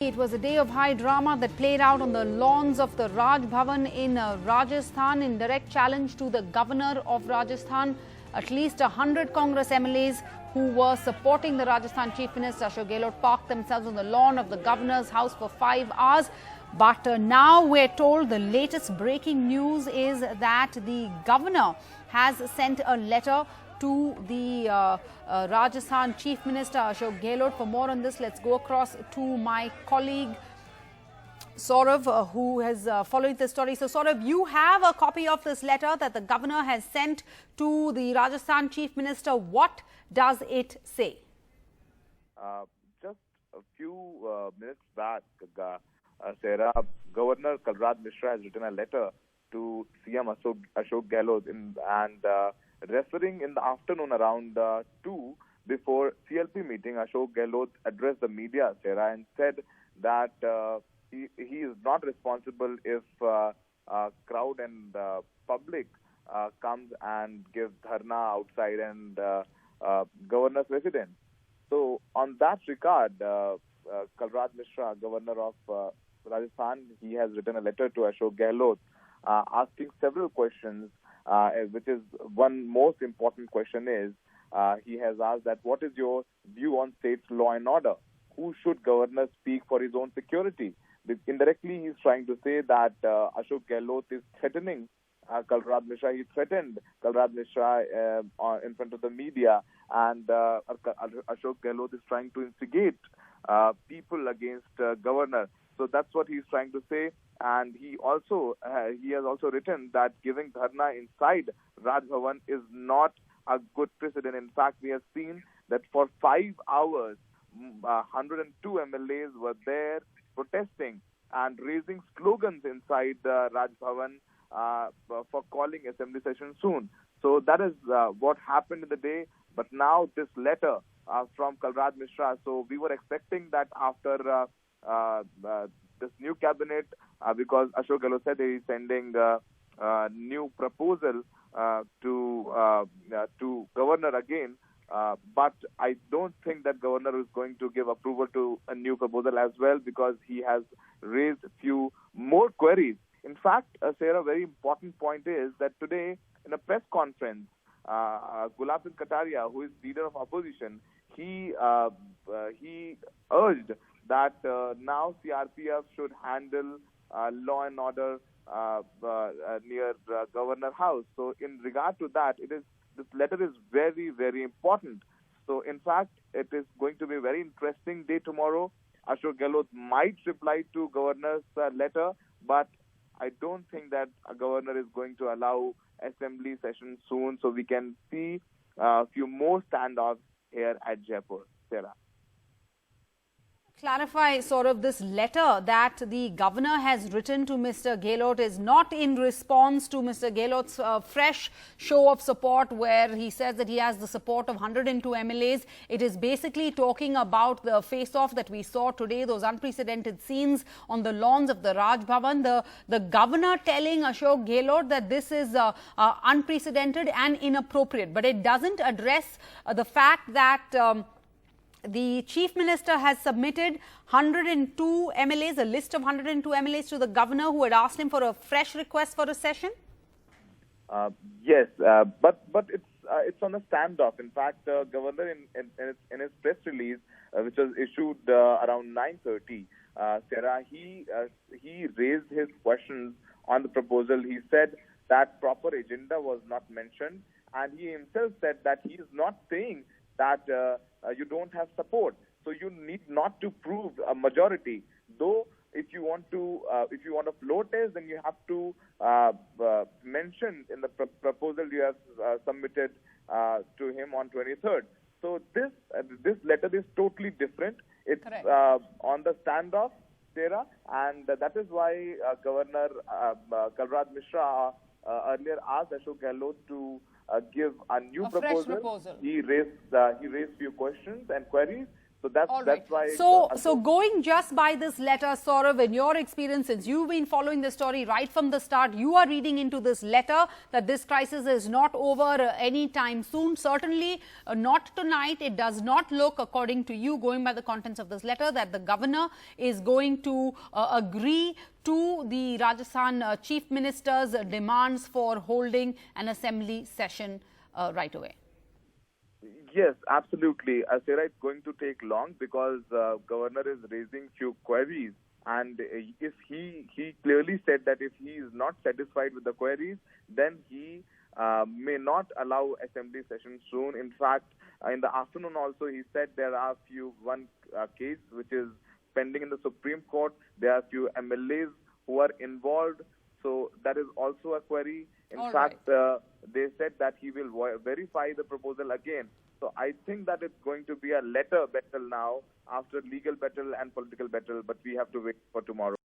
It was a day of high drama that played out on the lawns of the Raj Bhavan in Rajasthan in direct challenge to the governor of Rajasthan. At least 100 Congress MLAs who were supporting the Rajasthan Chief Minister Ashok Gehlot parked themselves on the lawn of the governor's house for 5 hours. But now we're told the latest breaking news is that the governor has sent a letter to the Rajasthan Chief Minister Ashok Gehlot. For more on this, let's go across to my colleague Saurav, who has followed this story. So Saurav, you have a copy of this letter that the governor has sent to the Rajasthan Chief Minister. What does it say? Just a few minutes back, Sarah, Governor Kalraj Mishra has written a letter to CM Ashok Gehlot and referring in the afternoon around 2 before CLP meeting, Ashok Gehlot addressed the media, Sarah, and said that he is not responsible if crowd and public comes and gives dharna outside and governor's residence. So on that regard, Kalraj Mishra, governor of Rajasthan, he has written a letter to Ashok Gehlot asking several questions. Which is one most important question is, he has asked that what is your view on state's law and order? Who should governor speak for his own security? Indirectly, he's trying to say that Ashok Gehlot is threatening Kalraj Mishra. He threatened Kalraj Mishra in front of the media, and Ashok Gehlot is trying to instigate people against governor. So that's what he's trying to say. And he has also written that giving dharna inside Raj Bhavan is not a good precedent. In fact, we have seen that for 5 hours, 102 MLAs were there protesting and raising slogans inside Raj Bhavan for calling assembly session soon. So that is what happened in the day. But now this letter from Kalraj Mishra. So we were expecting that after this new cabinet, because Ashok Gehlot said he is sending a new proposal to governor again. But I don't think that governor is going to give approval to a new proposal as well, because he has raised a few more queries. In fact, Sarah, a very important point is that today in a press conference, Gulab Singh Kataria, who is leader of opposition, he urged that now CRPF should handle law and order near Governor House. So in regard to that, this letter is very, very important. So in fact, it is going to be a very interesting day tomorrow. Ashok Gehlot might reply to Governor's letter, but I don't think that a governor is going to allow assembly session soon. So we can see a few more standoffs here at Jaipur. Sarah. Clarify, sort of, this letter that the governor has written to Mr. Gehlot is not in response to Mr. Gehlot's fresh show of support, where he says that he has the support of 102 MLAs. It is basically talking about the face-off that we saw today, those unprecedented scenes on the lawns of the Raj Bhavan. The governor telling Ashok Gehlot that this is unprecedented and inappropriate, but it doesn't address the fact that the Chief Minister has submitted 102 MLAs, a list of 102 MLAs to the governor, who had asked him for a fresh request for a session. Yes, but it's on a standoff. In fact, governor in his press release, which was issued around 9:30, Sarah, he raised his questions on the proposal. He said that proper agenda was not mentioned, and he himself said that he is not saying that you don't have support, so you need not to prove a majority. Though, if you want a floor test, then you have to mention in the proposal you have submitted to him on 23rd. So this letter is totally different. It's on the standoff, Sarah, and that is why Governor Kalraj Mishra earlier asked Ashok Gehlot to give a new proposal. He raised few questions and queries, So that's All that's right. why. So going just by this letter, Saurav, in your experience, since you've been following the story right from the start, you are reading into this letter that this crisis is not over anytime soon. Certainly not tonight. It does not look, according to you, going by the contents of this letter, that the governor is going to agree to the Rajasthan Chief Minister's demands for holding an assembly session right away. Yes, absolutely. Sarah, it's going to take long because governor is raising few queries, and if he clearly said that if he is not satisfied with the queries, then he may not allow assembly session soon. In fact, in the afternoon also he said there are one case which is pending in the Supreme Court. There are few MLAs who are involved, so that is also a query. In fact, they said that he will verify the proposal again. So I think that it's going to be a letter battle now after legal battle and political battle, but we have to wait for tomorrow.